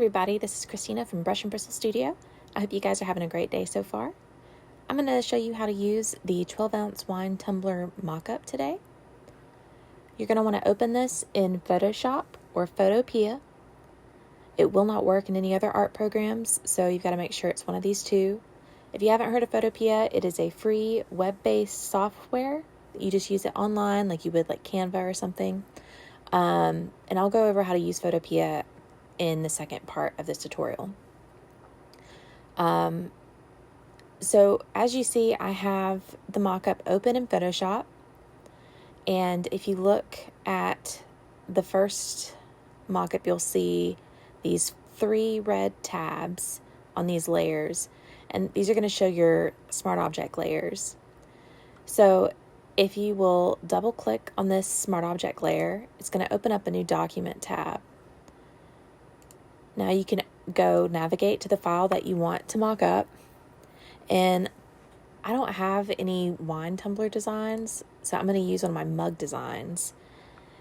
everybody, this is Christina from Brush and Bristle Studio. I hope you guys are having a great day so far. I'm going to show you how to use the 12-ounce wine tumbler mock-up today. You're going to want to open this in Photoshop or Photopea. It will not work in any other art programs, so you've got to make sure it's one of these two. If you haven't heard of Photopea, it is a free web-based software. You just use it online like you would like Canva or something. And I'll go over how to use Photopea in the second part of this tutorial. So as you see, I have the mock-up open in Photoshop. And if you look at the first mock-up, you'll see these 3 red tabs on these layers. And these are going to show your smart object layers. So if you will double click on this smart object layer, it's going to open up a new document tab. Now you can go navigate to the file that you want to mock up. And I don't have any wine tumbler designs, so I'm going to use one of my mug designs.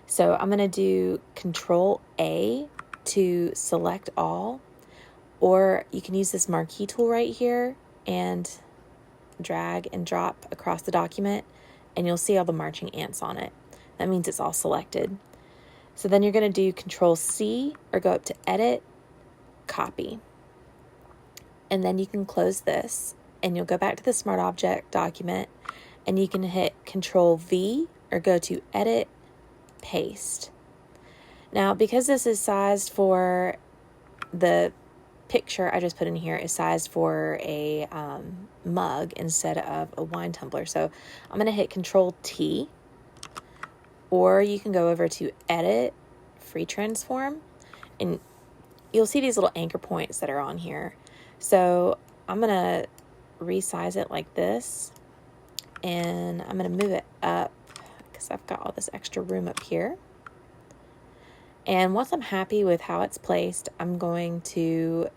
So I'm going to do Control A to select all, or you can use this marquee tool right here and drag and drop across the document, and you'll see all the marching ants on it. That means it's all selected. So then you're going to do Control C or go up to Edit, Copy. And then you can close this and you'll go back to the Smart Object document and you can hit Control V or go to Edit, Paste. Now, because this is sized for the picture I just put in here is sized for a mug instead of a wine tumbler. So I'm going to hit Control T, or you can go over to Edit, Free Transform, and you'll see these little anchor points that are on here. So I'm going to resize it like this, and I'm going to move it up because I've got all this extra room up here. And once I'm happy with how it's placed, I'm going to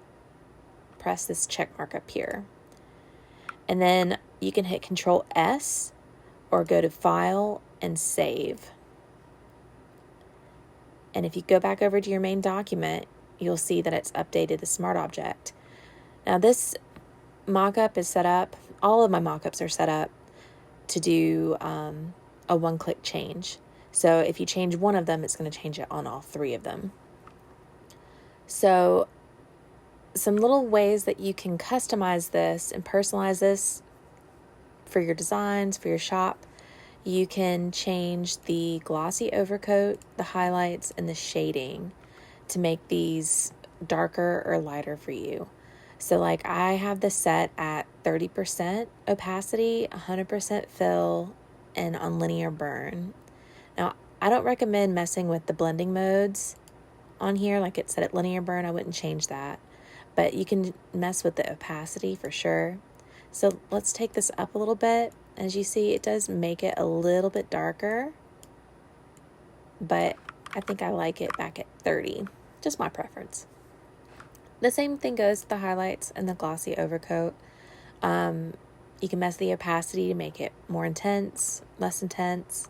press this check mark up here. And then you can hit Control S or go to File and Save. And if you go back over to your main document, you'll see that it's updated the smart object. Now this mock-up is set up, all of my mock-ups are set up to do a one-click change. So if you change one of them, it's going to change it on all 3 of them. So some little ways that you can customize this and personalize this for your designs, for your shop. You can change the glossy overcoat, the highlights, and the shading to make these darker or lighter for you. So like I have this set at 30% opacity, 100% fill, and on linear burn. Now, I don't recommend messing with the blending modes on here. Like it said at linear burn, I wouldn't change that. But you can mess with the opacity for sure. So let's take this up a little bit. As you see, it does make it a little bit darker, but I think I like it back at 30. Just my preference. The same thing goes with the highlights and the glossy overcoat. You can mess the opacity to make it more intense, less intense.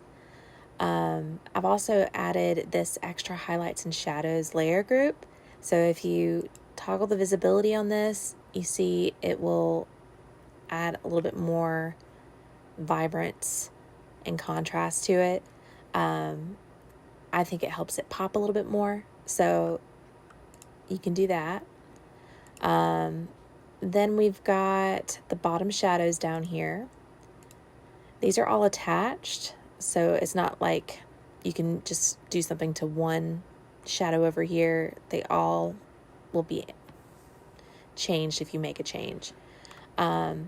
I've also added this extra highlights and shadows layer group. So if you toggle the visibility on this, you see it will add a little bit more vibrance and contrast to it. I think it helps it pop a little bit more. So you can do that. Then we've got the bottom shadows down here. These are all attached. So it's not like you can just do something to one shadow over here. They all will be changed if you make a change. But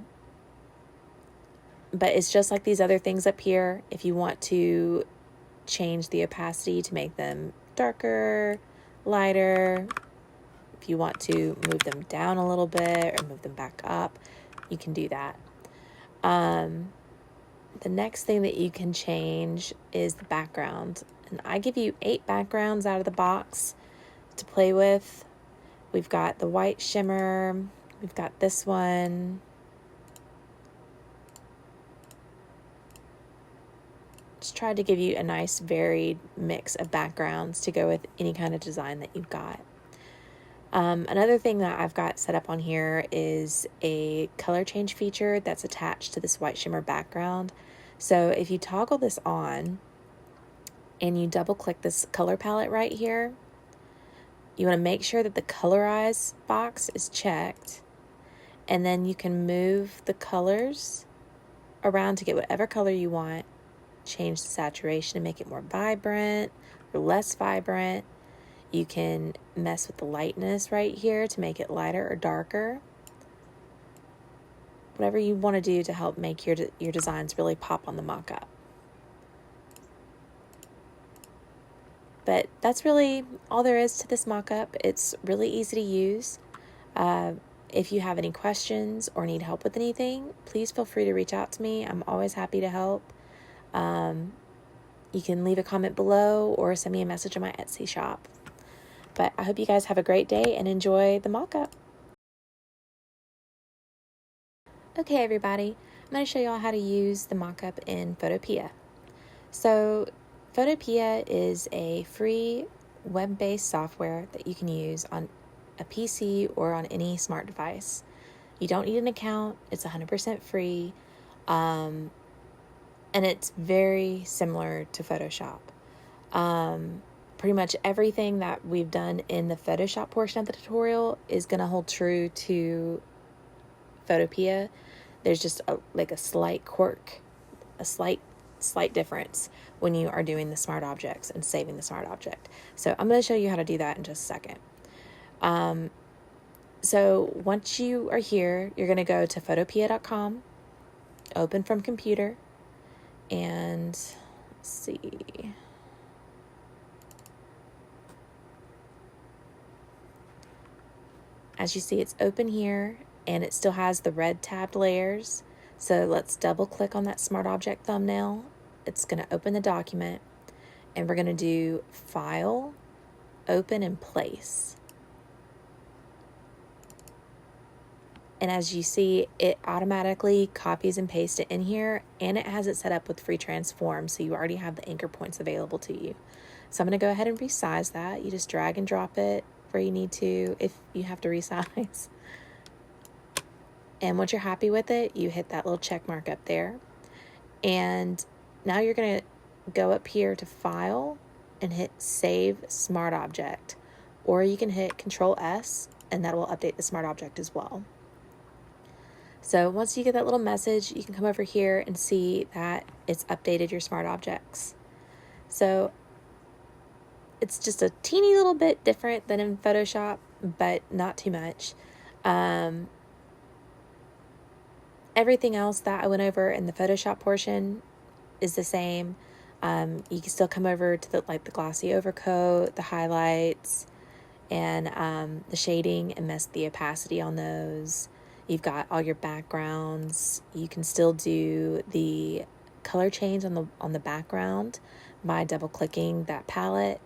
it's just like these other things up here. If you want to change the opacity to make them darker, lighter, if you want to move them down a little bit or move them back up, you can do that. The next thing that you can change is the background. And I give you 8 backgrounds out of the box to play with. We've got the white shimmer. We've got this one. Just tried to give you a nice varied mix of backgrounds to go with any kind of design that you've got. Another thing that I've got set up on here is a color change feature that's attached to this white shimmer background. So if you toggle this on and you double click this color palette right here, you want to make sure that the colorize box is checked, and then you can move the colors around to get whatever color you want. Change the saturation to make it more vibrant or less vibrant. You can mess with the lightness right here to make it lighter or darker. Whatever you want to do to help make your designs really pop on the mock-up. But that's really all there is to this mock-up. It's really easy to use. If you have any questions or need help with anything, please feel free to reach out to me. I'm always happy to help. You can leave a comment below or send me a message on my Etsy shop. But I hope you guys have a great day and enjoy the mock-up. Okay, everybody, I'm going to show y'all how to use the mock-up in Photopea. So Photopea is a free web-based software that you can use on a PC or on any smart device. You don't need an account. It's 100% free. And it's very similar to Photoshop. Pretty much everything that we've done in the Photoshop portion of the tutorial is going to hold true to Photopea. There's just a slight quirk, a slight difference when you are doing the smart objects and saving the smart object. So I'm going to show you how to do that in just a second. So once you are here, you're going to go to photopea.com, open from computer, and let's see. As you see, it's open here, and it still has the red tabbed layers. So let's double click on that smart object thumbnail. It's going to open the document, and we're going to do File, Open, and Place. And as you see, it automatically copies and pastes it in here, and it has it set up with free transform, so you already have the anchor points available to you. So I'm going to go ahead and resize that. You just drag and drop it where you need to if you have to resize. And once you're happy with it, you hit that little check mark up there. And now you're going to go up here to File and hit Save Smart Object. Or you can hit Control S, and that will update the smart object as well. So once you get that little message, you can come over here and see that it's updated your smart objects. So it's just a teeny little bit different than in Photoshop, but not too much. Everything else that I went over in the Photoshop portion is the same. You can still come over to the glossy overcoat, the highlights, and the shading, and mess the opacity on those. You've got all your backgrounds. You can still do the color change on the background by double clicking that palette,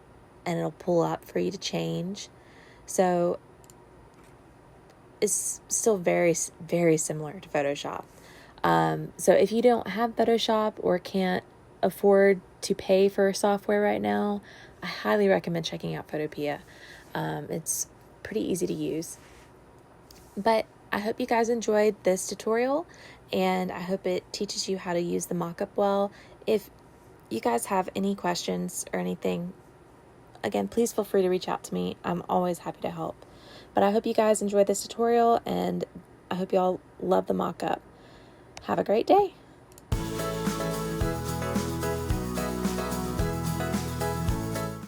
and it'll pull up for you to change. So it's still very, very similar to Photoshop. So if you don't have Photoshop or can't afford to pay for software right now, I highly recommend checking out Photopea. It's pretty easy to use. But I hope you guys enjoyed this tutorial, and I hope it teaches you how to use the mockup well. If you guys have any questions or anything, again, please feel free to reach out to me. I'm always happy to help. But I hope you guys enjoyed this tutorial, and I hope y'all love the mockup. Have a great day.